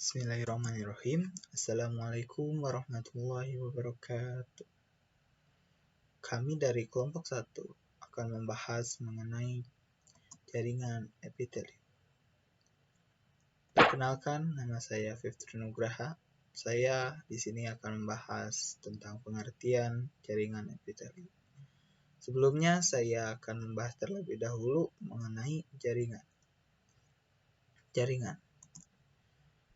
Bismillahirrahmanirrahim. Assalamualaikum warahmatullahi wabarakatuh. Kami dari kelompok 1 akan membahas mengenai jaringan epitelium. Perkenalkan, nama saya Fifty Nugraha. Saya di sini akan membahas tentang pengertian jaringan epitelium. Sebelumnya saya akan membahas terlebih dahulu mengenai jaringan.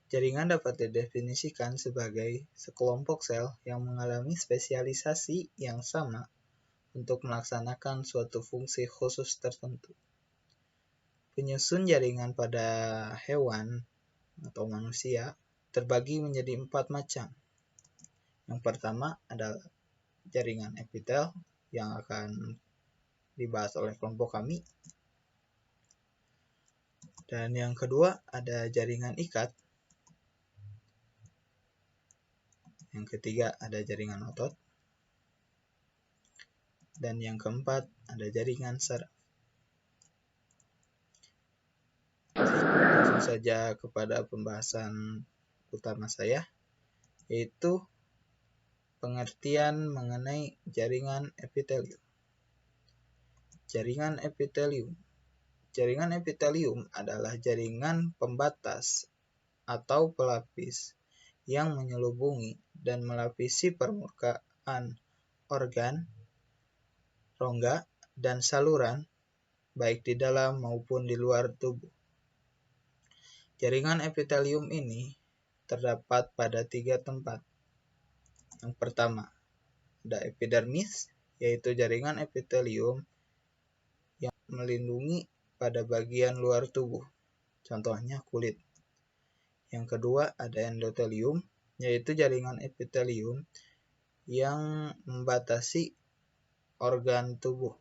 Jaringan dapat didefinisikan sebagai sekelompok sel yang mengalami spesialisasi yang sama untuk melaksanakan suatu fungsi khusus tertentu. Penyusun jaringan pada hewan atau manusia terbagi menjadi 4 macam. Yang pertama adalah jaringan epitel yang akan dibahas oleh kelompok kami. Dan yang kedua ada jaringan ikat. Yang ketiga ada jaringan otot. Dan yang keempat ada jaringan saraf. Langsung saja kepada pembahasan utama saya, yaitu pengertian mengenai jaringan epitelium. Jaringan epitelium adalah jaringan pembatas atau pelapis yang menyelubungi dan melapisi permukaan organ, rongga, dan saluran baik di dalam maupun di luar tubuh. Jaringan epitelium ini terdapat pada 3 tempat. Yang pertama, ada epidermis, yaitu jaringan epitelium yang melindungi pada bagian luar tubuh, contohnya kulit. Yang kedua, ada endotelium, yaitu jaringan epitelium yang membatasi organ tubuh,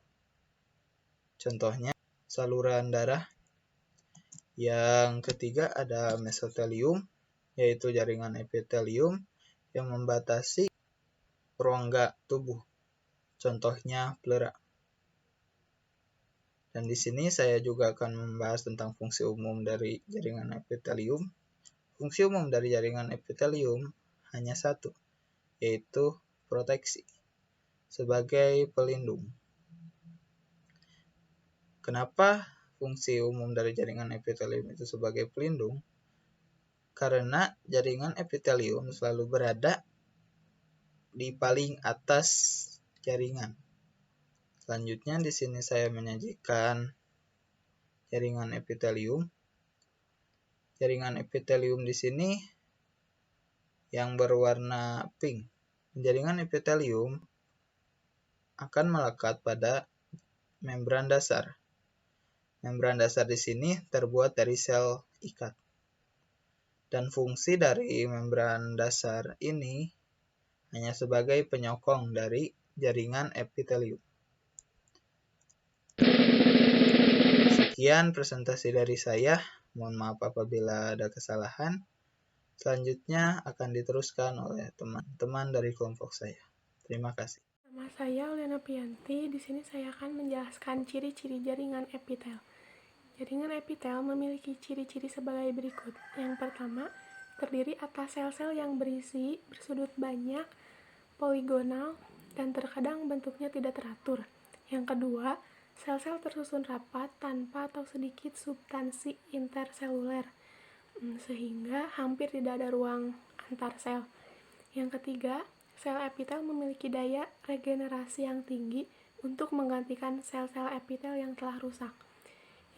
contohnya saluran darah. Yang ketiga ada mesotelium, yaitu jaringan epitelium yang membatasi rongga tubuh, contohnya pleura. Dan di sini saya juga akan membahas tentang fungsi umum dari jaringan epitelium. Fungsi umum dari jaringan epitelium hanya satu, yaitu proteksi sebagai pelindung. Kenapa fungsi umum dari jaringan epitelium itu sebagai pelindung? Karena jaringan epitelium selalu berada di paling atas jaringan. Selanjutnya di sini saya menyajikan jaringan epitelium. Jaringan epitelium di sini yang berwarna pink. Jaringan epitelium akan melekat pada membran dasar. Membran dasar di sini terbuat dari sel ikat. Dan fungsi dari membran dasar ini hanya sebagai penyokong dari jaringan epitelium. Sekian presentasi dari saya. Mohon maaf apabila ada kesalahan. Selanjutnya akan diteruskan oleh teman-teman dari kelompok saya. Terima kasih. Nama saya Uliana Pianti. Di sini saya akan menjelaskan ciri-ciri jaringan epitel. Jaringan epitel memiliki ciri-ciri sebagai berikut. Yang pertama, terdiri atas sel-sel yang berisi, bersudut banyak, poligonal, dan terkadang bentuknya tidak teratur. Yang kedua, sel-sel tersusun rapat tanpa atau sedikit substansi interseluler, sehingga hampir tidak ada ruang antar sel. Yang ketiga, sel epitel memiliki daya regenerasi yang tinggi untuk menggantikan sel-sel epitel yang telah rusak.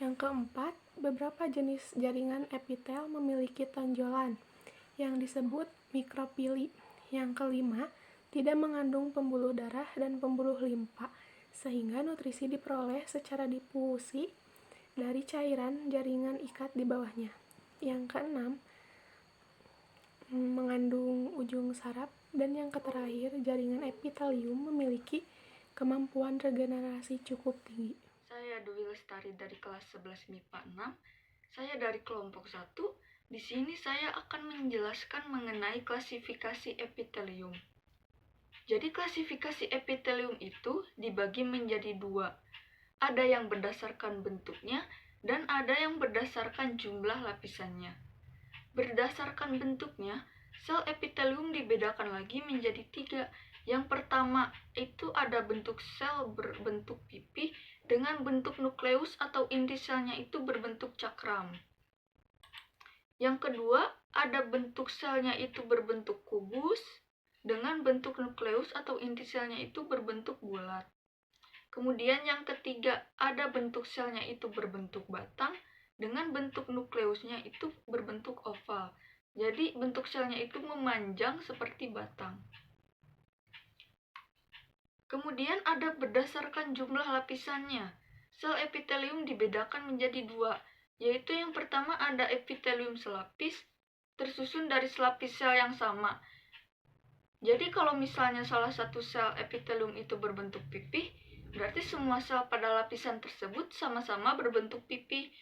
Yang keempat, beberapa jenis jaringan epitel memiliki tonjolan yang disebut mikropili. Yang kelima, tidak mengandung pembuluh darah dan pembuluh limpa, sehingga nutrisi diperoleh secara difusi dari cairan jaringan ikat di bawahnya. Yang keenam, mengandung ujung saraf. Dan yang terakhir, jaringan epitelium memiliki kemampuan regenerasi cukup tinggi. Saya Dwi Lestari dari kelas 11 MIPA 6. Saya dari kelompok 1. Di sini saya akan menjelaskan mengenai klasifikasi epitelium. Jadi klasifikasi epitelium itu dibagi menjadi 2. Ada yang berdasarkan bentuknya dan ada yang berdasarkan jumlah lapisannya. Berdasarkan bentuknya, sel epitelium dibedakan lagi menjadi 3. Yang pertama itu ada bentuk sel berbentuk pipih dengan bentuk nukleus atau inti selnya itu berbentuk cakram. Yang kedua, ada bentuk selnya itu berbentuk kubus dengan bentuk nukleus atau inti selnya itu berbentuk bulat. Kemudian yang ketiga, ada bentuk selnya itu berbentuk batang dengan bentuk nukleusnya itu berbentuk oval. Jadi bentuk selnya itu memanjang seperti batang. Kemudian ada berdasarkan jumlah lapisannya. Sel epitelium dibedakan menjadi 2, yaitu yang pertama ada epitelium selapis, tersusun dari selapis sel yang sama. Jadi kalau misalnya salah satu sel epitelium itu berbentuk pipih, berarti semua sel pada lapisan tersebut sama-sama berbentuk pipih.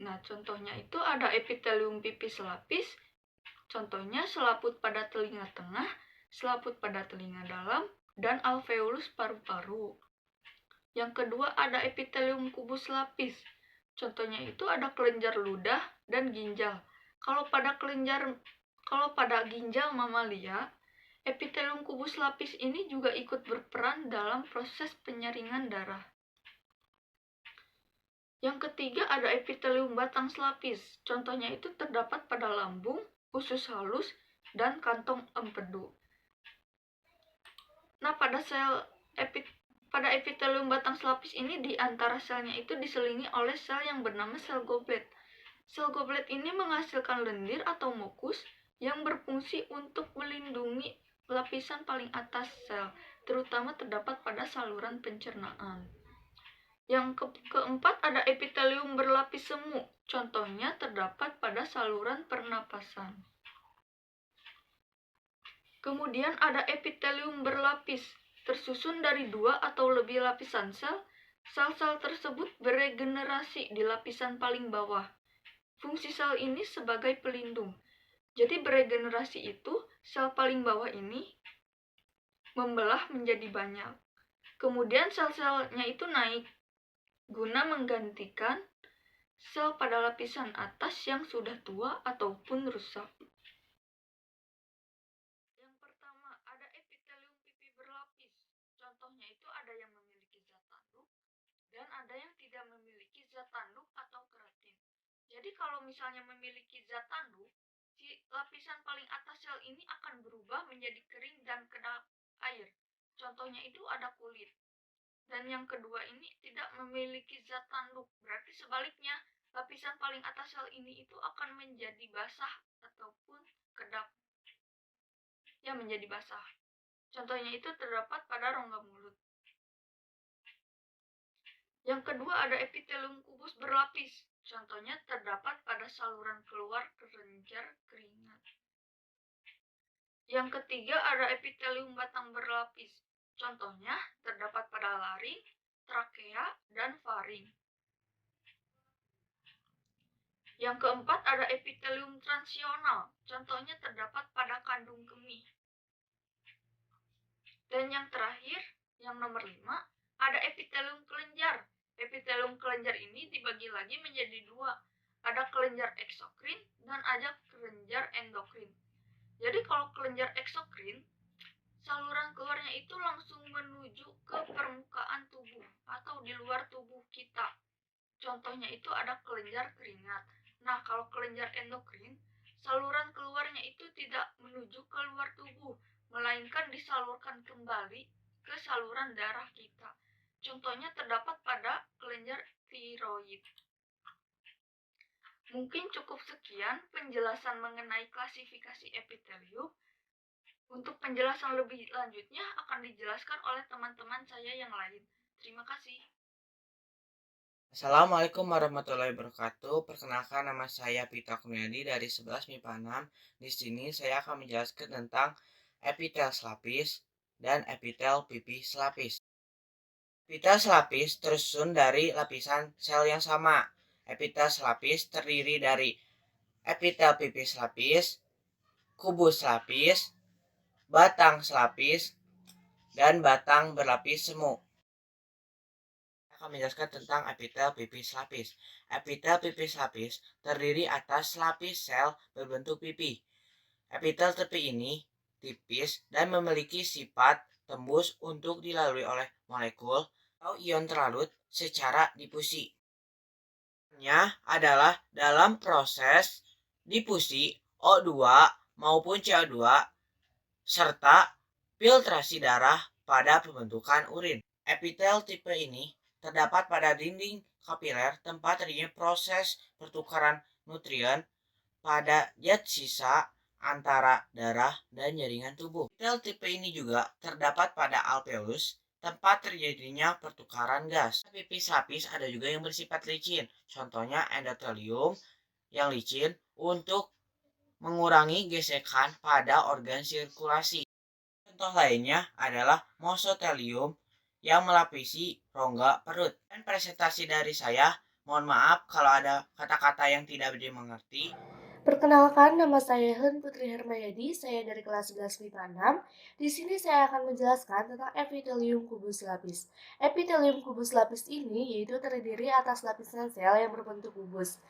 Nah, contohnya itu ada epitelium pipih selapis, contohnya selaput pada telinga tengah, selaput pada telinga dalam, dan alveolus paru-paru. Yang kedua ada epitelium kubus lapis. Contohnya itu ada kelenjar ludah dan ginjal. Kalau pada ginjal mamalia, epitelium kubus lapis ini juga ikut berperan dalam proses penyaringan darah. Yang ketiga ada epitelium batang selapis. Contohnya itu terdapat pada lambung, usus halus, dan kantong empedu. Nah, pada epitelium batang selapis ini di antara selnya itu diselingi oleh sel yang bernama sel goblet. Sel goblet ini menghasilkan lendir atau mukus yang berfungsi untuk melindungi lapisan paling atas sel, terutama terdapat pada saluran pencernaan. Yang keempat ada epitelium berlapis semu. Contohnya terdapat pada saluran pernapasan. Kemudian ada epitelium berlapis, tersusun dari 2 atau lebih lapisan sel. Sel-sel tersebut beregenerasi di lapisan paling bawah. Fungsi sel ini sebagai pelindung. Jadi beregenerasi itu, sel paling bawah ini membelah menjadi banyak. Kemudian sel-selnya itu naik, guna menggantikan sel pada lapisan atas yang sudah tua ataupun rusak. Contohnya itu ada yang memiliki zat tanduk dan ada yang tidak memiliki zat tanduk atau keratin. Jadi kalau misalnya memiliki zat tanduk, si lapisan paling atas sel ini akan berubah menjadi kering dan kedap air. Contohnya itu ada kulit. Dan yang kedua ini tidak memiliki zat tanduk, berarti sebaliknya lapisan paling atas sel ini itu akan menjadi basah ataupun kedap. Ya, menjadi basah. Contohnya itu terdapat pada rongga mulut. Yang kedua ada epitelium kubus berlapis. Contohnya terdapat pada saluran keluar kelenjar keringat. Yang ketiga ada epitelium batang berlapis. Contohnya terdapat pada laring, trakea, dan faring. Yang keempat ada epitelium transional. Contohnya terdapat pada kandung kemih. Dan yang terakhir, yang nomor 5, ada epitelium kelenjar. Epitelium kelenjar ini dibagi lagi menjadi 2. Ada kelenjar eksokrin dan ada kelenjar endokrin. Jadi kalau kelenjar eksokrin, saluran keluarnya itu langsung menuju ke permukaan tubuh atau di luar tubuh kita. Contohnya itu ada kelenjar keringat. Nah, kalau kelenjar endokrin, saluran keluarnya itu tidak menuju ke luar tubuh, melainkan disalurkan kembali ke saluran darah kita. Contohnya terdapat pada kelenjar tiroid. Mungkin cukup sekian penjelasan mengenai klasifikasi epitelium. Untuk penjelasan lebih lanjutnya akan dijelaskan oleh teman-teman saya yang lain. Terima kasih. Assalamualaikum warahmatullahi wabarakatuh. Perkenalkan, nama saya Pita Kurniadi dari 11 MIPA 6. Di sini saya akan menjelaskan tentang epitel selapis dan epitel pipih selapis. Epitel selapis tersusun dari lapisan sel yang sama. Epitel selapis terdiri dari epitel pipih selapis, kubus selapis, batang selapis, dan batang berlapis semu. akan menjelaskan tentang epitel pipis lapis. Epitel pipis lapis terdiri atas lapis sel berbentuk pipi. Epitel tepi ini tipis dan memiliki sifat tembus untuk dilalui oleh molekul atau ion terlarut secara difusi. Adalah dalam proses difusi O2 maupun CO2 serta filtrasi darah pada pembentukan urin. Epitel tipe ini terdapat pada dinding kapiler tempat terjadinya proses pertukaran nutrien pada zat sisa antara darah dan jaringan tubuh. Epitel tipe ini juga terdapat pada alveolus tempat terjadinya pertukaran gas. Pipis lapis ada juga yang bersifat licin, contohnya endotelium yang licin untuk mengurangi gesekan pada organ sirkulasi. Contoh lainnya adalah mesotelium yang melapisi rongga perut. Dan presentasi dari saya, mohon maaf kalau ada kata-kata yang tidak dimengerti. Perkenalkan, nama saya Helen Putri Hermayadi, saya dari kelas 11 MIPA 6. Di sini saya akan menjelaskan tentang epitelium kubus lapis. Epitelium kubus lapis ini yaitu terdiri atas lapisan sel yang berbentuk kubus.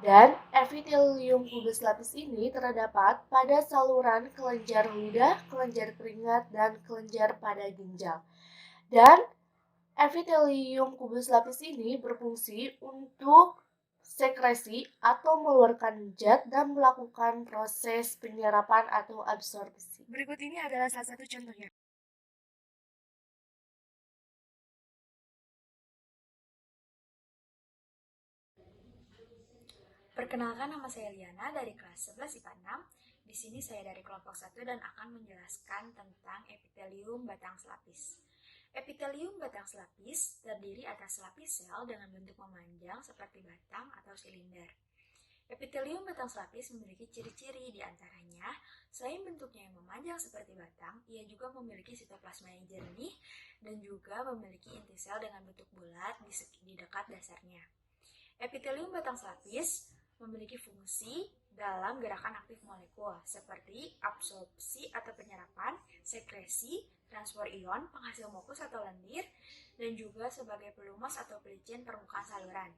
Dan epitelium kubus lapis ini terdapat pada saluran kelenjar ludah, kelenjar keringat, dan kelenjar pada ginjal. Dan epitelium kubus lapis ini berfungsi untuk sekresi atau mengeluarkan zat dan melakukan proses penyerapan atau absorpsi. Berikut ini adalah salah satu contohnya. Perkenalkan, nama saya Liana dari kelas 11 IPA 6. Di sini saya dari kelompok 1 dan akan menjelaskan tentang epitelium batang selapis. Epitelium batang selapis terdiri atas lapis sel dengan bentuk memanjang seperti batang atau silinder. Epitelium batang selapis memiliki ciri-ciri, diantaranya selain bentuknya yang memanjang seperti batang, ia juga memiliki sitoplasma yang jernih dan juga memiliki inti sel dengan bentuk bulat di dekat dasarnya. Epitelium batang selapis memiliki fungsi dalam gerakan aktif molekul seperti absorpsi atau penyerapan, sekresi, transfer ion, penghasil mukus atau lendir, dan juga sebagai pelumas atau pelicin permukaan saluran.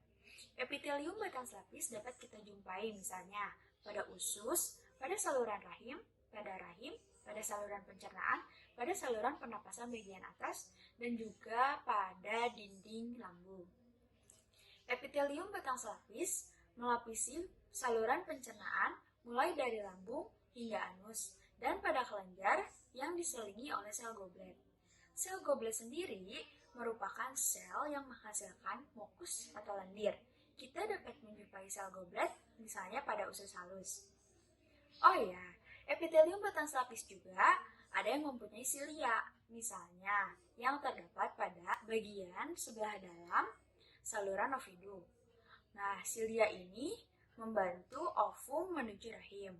Epitelium batang selapis dapat kita jumpai misalnya pada usus, pada saluran rahim, pada saluran pencernaan, pada saluran pernapasan bagian atas, dan juga pada dinding lambung. Epitelium batang selapis melapisi saluran pencernaan mulai dari lambung hingga anus dan pada kelenjar yang diselingi oleh sel goblet. Sel goblet sendiri merupakan sel yang menghasilkan mukus atau lendir. Kita dapat menjumpai sel goblet misalnya pada usus halus. Oh ya, epitelium batang selapis juga ada yang mempunyai silia, misalnya yang terdapat pada bagian sebelah dalam saluran ovidum. Nah, silia ini membantu ovum menuju rahim.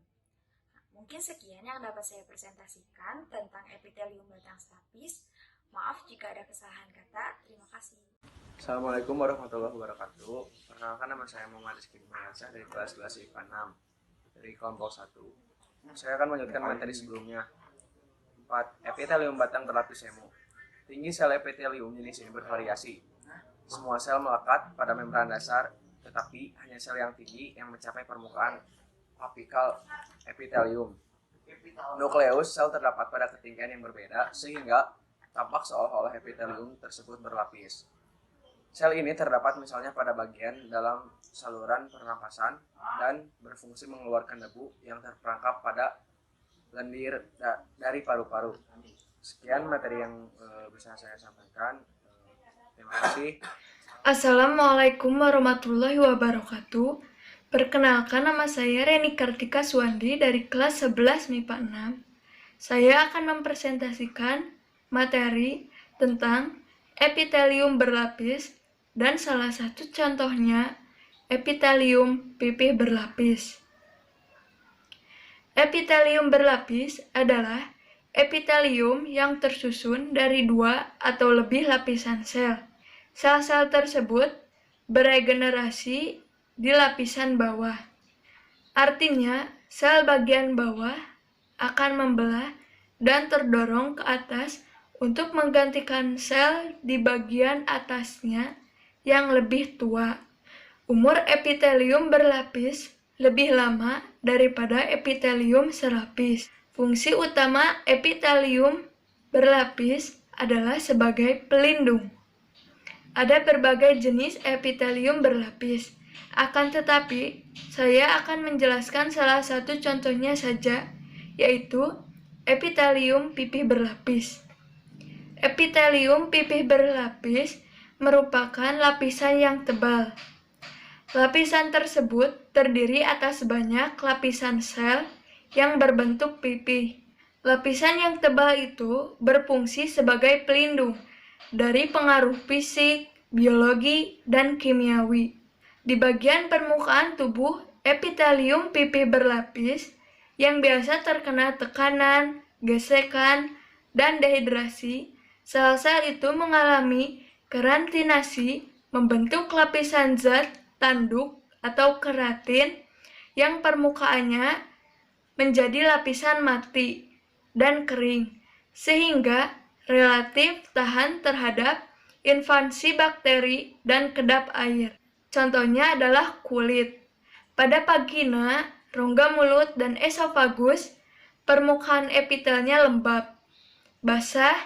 Mungkin sekian yang dapat saya presentasikan tentang epitelium batang selapis. Maaf jika ada kesalahan kata. Terima kasih. Assalamualaikum warahmatullahi wabarakatuh. Perkenalkan, nama saya Muhammad Rizky Dimayansyah dari kelas 11 IPA 6 dari kelompok 1. Saya akan melanjutkan materi sebelumnya. 4. Epitelium batang berlapis semu. Tinggi sel epitelium jenis ini bervariasi. Semua sel melekat pada membran dasar, tetapi hanya sel yang tinggi yang mencapai permukaan apikal epitelium. Nukleus sel terdapat pada ketinggian yang berbeda sehingga tampak seolah-olah epitelium tersebut berlapis. Sel ini terdapat misalnya pada bagian dalam saluran pernapasan dan berfungsi mengeluarkan debu yang terperangkap pada lendir dari paru-paru. Sekian materi yang bisa saya sampaikan. Terima kasih. Assalamualaikum warahmatullahi wabarakatuh. Perkenalkan, nama saya Reni Kartika Suwandi dari kelas 11 MIPA 6. Saya akan mempresentasikan materi tentang epitelium berlapis dan salah satu contohnya epitelium pipih berlapis. Epitelium berlapis adalah epitelium yang tersusun dari 2 atau lebih lapisan sel. Sel-sel tersebut beregenerasi di lapisan bawah. Artinya, sel bagian bawah akan membelah dan terdorong ke atas untuk menggantikan sel di bagian atasnya yang lebih tua. Umur epitelium berlapis lebih lama daripada epitelium selapis. Fungsi utama epitelium berlapis adalah sebagai pelindung. Ada berbagai jenis epitelium berlapis. Akan tetapi, saya akan menjelaskan salah satu contohnya saja, yaitu epitelium pipih berlapis. Epitelium pipih berlapis merupakan lapisan yang tebal. Lapisan tersebut terdiri atas banyak lapisan sel yang berbentuk pipih. Lapisan yang tebal itu berfungsi sebagai pelindung dari pengaruh fisik, biologi, dan kimiawi. Di bagian permukaan tubuh, epitelium pipih berlapis yang biasa terkena tekanan, gesekan, dan dehidrasi, sel-sel itu mengalami kerantinasi, membentuk lapisan zat tanduk atau keratin yang permukaannya menjadi lapisan mati dan kering, sehingga relatif tahan terhadap invasi bakteri dan kedap air. Contohnya adalah kulit. Pada vagina, rongga mulut, dan esofagus, permukaan epitelnya lembab, basah,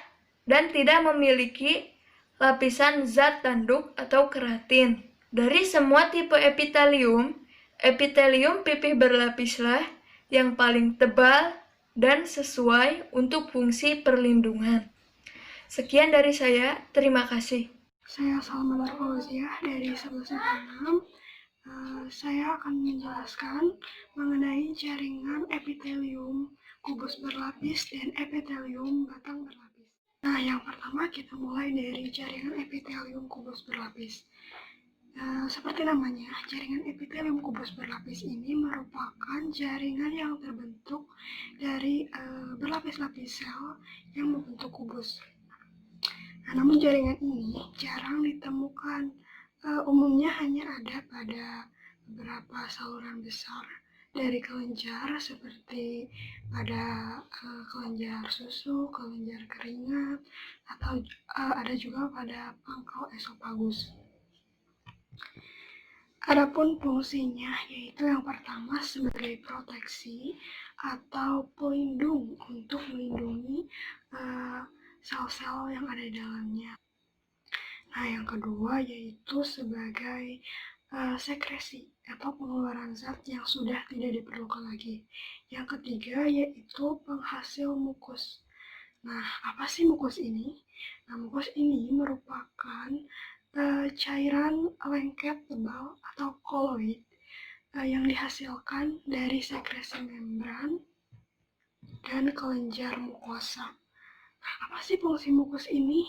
dan tidak memiliki lapisan zat tanduk atau keratin. Dari semua tipe epitelium, epitelium pipih berlapislah yang paling tebal dan sesuai untuk fungsi perlindungan. Sekian dari saya, terima kasih. Saya Salma Fauzia dari 1156. Saya akan menjelaskan mengenai jaringan epitelium kubus berlapis dan epitelium batang berlapis. Nah, yang pertama kita mulai dari jaringan epitelium kubus berlapis. Seperti namanya, jaringan epitelium kubus berlapis ini merupakan jaringan yang terbentuk dari berlapis-lapis sel yang membentuk kubus. Nah, namun jaringan ini jarang ditemukan. Umumnya hanya ada pada beberapa saluran besar dari kelenjar seperti pada kelenjar susu, kelenjar keringat, atau ada juga pada pangkal esofagus. Adapun fungsinya yaitu yang pertama sebagai proteksi atau pelindung untuk melindungi sel-sel yang ada di dalamnya. Nah, yang kedua yaitu sebagai sekresi atau pengeluaran zat yang sudah tidak diperlukan lagi. Yang ketiga yaitu penghasil mukus. Nah, apa sih mukus ini? Nah, mukus ini merupakan cairan lengket tebal atau koloid yang dihasilkan dari sekresi membran dan kelenjar mukosa. Nah, apa sih fungsi mukus ini?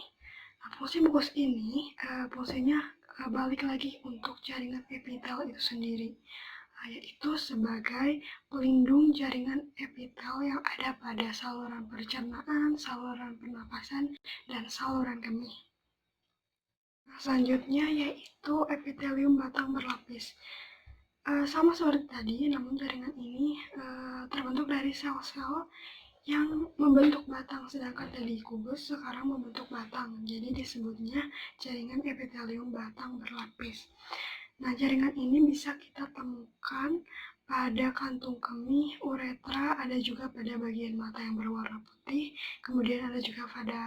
Nah, fungsi mukus ini fungsinya balik lagi untuk jaringan epitel itu sendiri, yaitu sebagai pelindung jaringan epitel yang ada pada saluran pencernaan, saluran pernapasan, dan saluran kemih. Nah, selanjutnya yaitu epitelium batang berlapis. Sama seperti tadi, namun jaringan ini terbentuk dari sel-sel yang membentuk batang, sedangkan tadi kubus sekarang membentuk batang, jadi disebutnya jaringan epitelium batang berlapis. Nah, jaringan ini bisa kita temukan pada kantung kemih, uretra, ada juga pada bagian mata yang berwarna putih, kemudian ada juga pada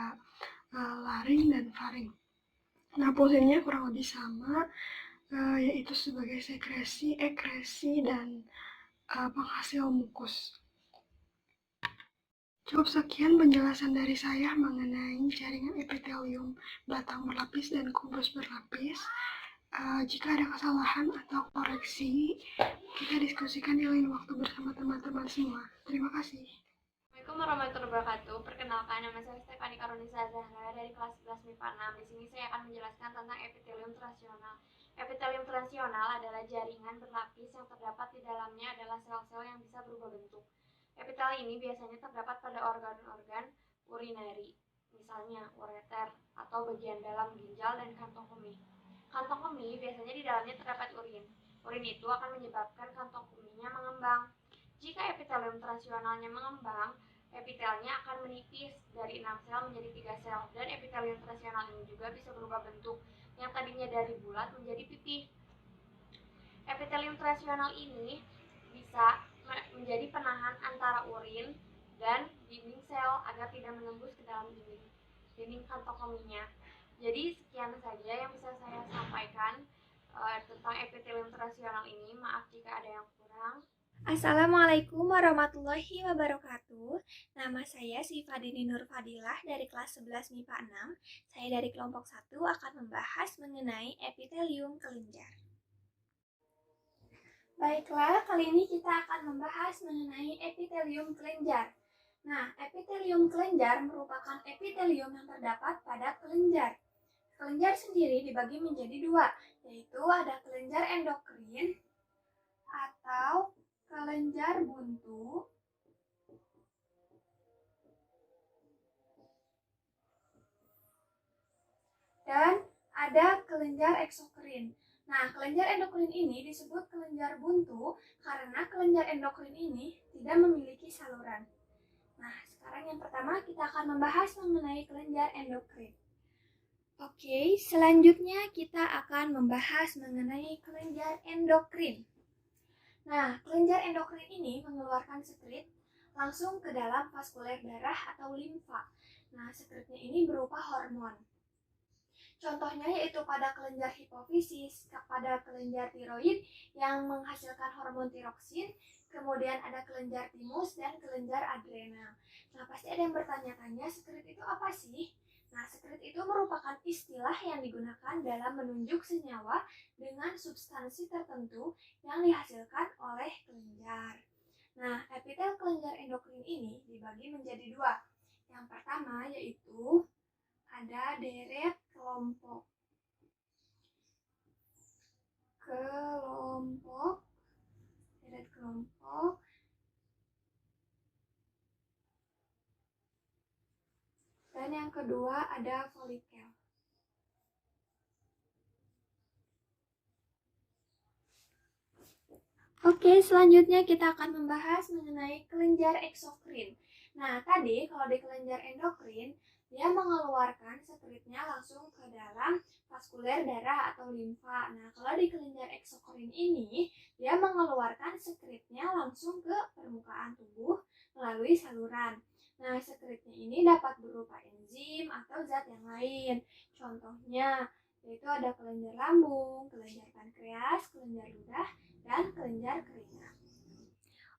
laring dan faring. Nah, fungsinya kurang lebih sama, yaitu sebagai sekresi, ekresi, dan penghasil mukus. Cukup sekian penjelasan dari saya mengenai jaringan epitelium batang berlapis dan kubus berlapis. Jika ada kesalahan atau koreksi, kita diskusikan di lain waktu bersama teman-teman semua. Terima kasih. Assalamualaikum warahmatullahi wabarakatuh. Perkenalkan, nama saya Stefani Karunisa Zahra dari kelas 11 MIPA 6. Di sini saya akan menjelaskan tentang epitelium transisional. Epitelium transisional adalah jaringan berlapis yang terdapat di dalamnya adalah sel-sel yang bisa berubah bentuk. Epitel ini biasanya terdapat pada organ-organ urinari, misalnya ureter atau bagian dalam ginjal dan kantong kemih. Kantong kemih biasanya di dalamnya terdapat urin. Urin itu akan menyebabkan kantong kemihnya mengembang. Jika epitelium transisionalnya mengembang, epitelnya akan menipis dari 6 sel menjadi 3 sel, dan epitelium transisional ini juga bisa berubah bentuk yang tadinya dari bulat menjadi pipih. Epitelium transitional ini bisa menjadi penahan antara urin dan dinding sel agar tidak menembus ke dalam dinding kantong kemihnya. Jadi sekian saja yang bisa saya sampaikan tentang epitelium transitional ini. Maaf jika ada yang kurang. Assalamualaikum warahmatullahi wabarakatuh. Nama saya Sifadini Nur Fadilah dari kelas 11 MIPA 6. Saya dari kelompok 1 akan membahas mengenai epitelium kelenjar. Baiklah, kali ini kita akan membahas mengenai epitelium kelenjar. Nah, epitelium kelenjar merupakan epitelium yang terdapat pada kelenjar. Kelenjar sendiri dibagi menjadi dua, yaitu ada kelenjar endokrin atau kelenjar buntu dan ada kelenjar eksokrin. Nah, kelenjar endokrin ini disebut kelenjar buntu karena kelenjar endokrin ini tidak memiliki saluran. Nah, sekarang yang pertama kita akan membahas mengenai kelenjar endokrin. Oke, selanjutnya kita akan membahas mengenai kelenjar endokrin. Nah, kelenjar endokrin ini mengeluarkan sekret langsung ke dalam vaskuler darah atau limfa. Nah, sekretnya ini berupa hormon. Contohnya yaitu pada kelenjar hipofisis, pada kelenjar tiroid yang menghasilkan hormon tiroksin, kemudian ada kelenjar timus dan kelenjar adrenal. Nah, pasti ada yang bertanya-tanya, sekret itu apa sih? Nah, sekret itu merupakan istilah yang digunakan dalam menunjuk senyawa dengan substansi tertentu yang dihasilkan oleh kelenjar. Nah, epitel kelenjar endokrin ini dibagi menjadi dua. Yang pertama yaitu ada deret kelompok. Deret kelompok. Dan yang kedua ada folikel. Oke, selanjutnya kita akan membahas mengenai kelenjar eksokrin. Nah, tadi kalau di kelenjar endokrin, dia mengeluarkan sekretnya langsung ke dalam vaskuler darah atau limfa. Nah, kalau di kelenjar eksokrin ini, dia mengeluarkan sekretnya langsung ke permukaan tubuh melalui saluran. Nah, sekretnya ini dapat berupa enzim atau zat yang lain. Contohnya, yaitu ada kelenjar lambung, kelenjar pankreas, kelenjar ludah, dan kelenjar keringat.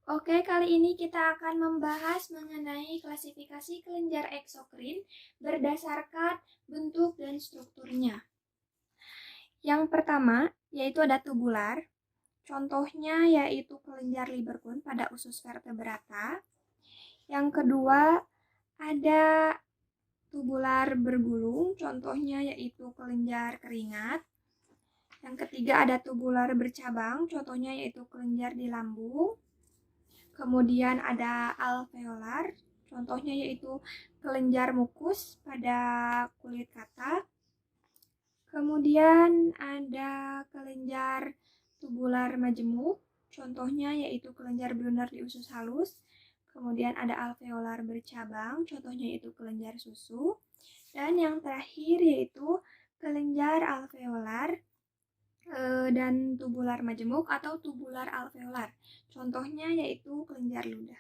Oke, kali ini kita akan membahas mengenai klasifikasi kelenjar eksokrin berdasarkan bentuk dan strukturnya. Yang pertama, yaitu ada tubular. Contohnya yaitu kelenjar Lieberkühn pada usus vertebrata. Yang kedua, ada tubular bergulung. Contohnya yaitu kelenjar keringat. Yang ketiga, ada tubular bercabang. Contohnya yaitu kelenjar di lambung. Kemudian ada alveolar, contohnya yaitu kelenjar mukus pada kulit katak. Kemudian ada kelenjar tubular majemuk, contohnya yaitu kelenjar Brunner di usus halus. Kemudian ada alveolar bercabang, contohnya yaitu kelenjar susu. Dan yang terakhir yaitu kelenjar alveolar dan tubular majemuk atau tubular alveolar. Contohnya yaitu kelenjar ludah.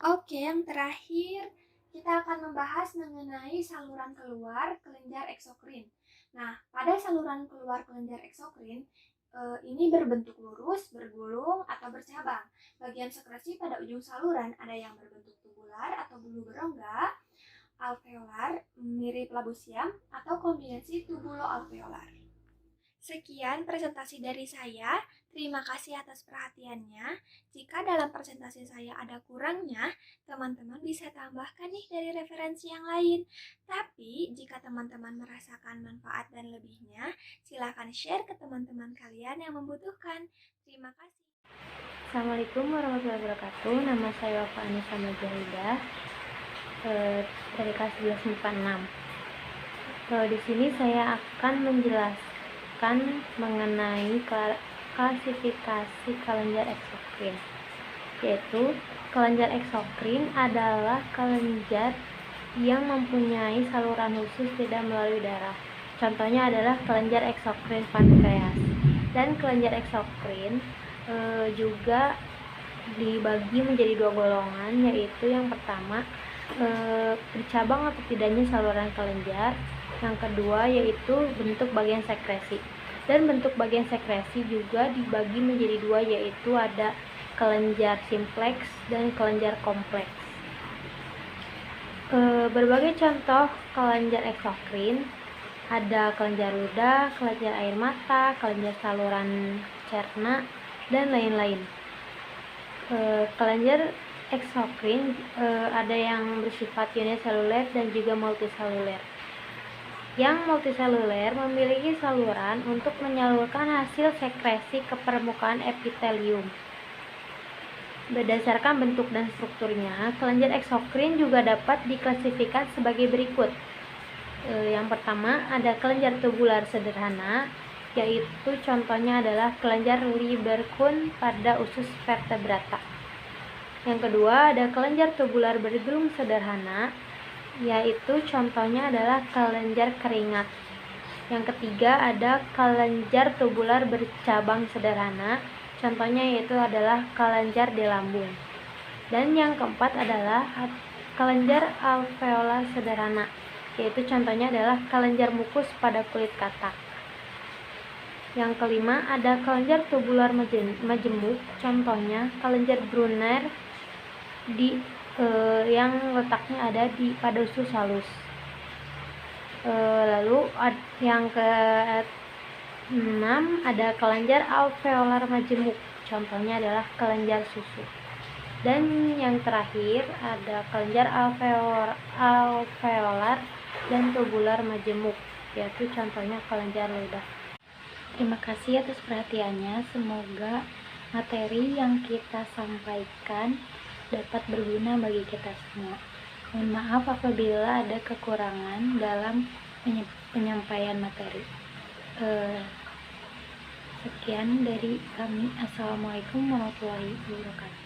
Oke, yang terakhir kita akan membahas mengenai saluran keluar kelenjar eksokrin. Nah, pada saluran keluar kelenjar eksokrin ini berbentuk lurus, bergulung, atau bercabang. Bagian sekresi pada ujung saluran ada yang berbentuk tubular atau bulu berongga, alveolar, mirip labu siam, atau kombinasi tubulo-alveolar. Sekian presentasi dari saya. Terima kasih atas perhatiannya. Jika dalam presentasi saya ada kurangnya, teman-teman bisa tambahkan nih dari referensi yang lain. Tapi, jika teman-teman merasakan manfaat dan lebihnya, silakan share ke teman-teman kalian yang membutuhkan. Terima kasih. Assalamualaikum warahmatullahi wabarakatuh. Nama saya Wafa Anissa Majahidah dari kelas 11 MIPA 6. Di sini saya akan menjelaskan mengenai klasifikasi kelenjar eksokrin, yaitu kelenjar eksokrin adalah kelenjar yang mempunyai saluran khusus tidak melalui darah. Contohnya adalah kelenjar eksokrin pankreas. Dan kelenjar eksokrin juga dibagi menjadi 2 golongan, yaitu yang pertama bercabang atau tidaknya saluran kelenjar, yang kedua yaitu bentuk bagian sekresi. Dan bentuk bagian sekresi juga dibagi menjadi 2, yaitu ada kelenjar simpleks dan kelenjar kompleks. Berbagai contoh kelenjar eksokrin ada kelenjar ludah, kelenjar air mata, kelenjar saluran cerna, dan lain-lain. Kelenjar eksokrin ada yang bersifat uniseluler dan juga multiseluler. Yang multiseluler memiliki saluran untuk menyalurkan hasil sekresi ke permukaan epitelium. Berdasarkan bentuk dan strukturnya, kelenjar eksokrin juga dapat diklasifikasikan sebagai berikut. Yang pertama ada kelenjar tubular sederhana, yaitu contohnya adalah kelenjar Lieberkühn pada usus vertebrata. Yang kedua ada kelenjar tubular bergelung sederhana, yaitu contohnya adalah kelenjar keringat. Yang ketiga ada kelenjar tubular bercabang sederhana, contohnya yaitu adalah kelenjar di lambung. Dan yang keempat adalah kelenjar alveolar sederhana, yaitu contohnya adalah kelenjar mukus pada kulit katak. Yang kelima ada kelenjar tubular majemuk, contohnya kelenjar Brunner yang letaknya ada pada usus halus. Lalu yang ke-6 ada kelenjar alveolar majemuk, contohnya adalah kelenjar susu. Dan yang terakhir ada kelenjar alveolar dan tubular majemuk, yaitu contohnya kelenjar ludah. Terima kasih atas perhatiannya. Semoga materi yang kita sampaikan dapat berguna bagi kita semua. Mohon maaf apabila ada kekurangan dalam penyampaian materi. Sekian dari kami. Assalamualaikum warahmatullahi wabarakatuh.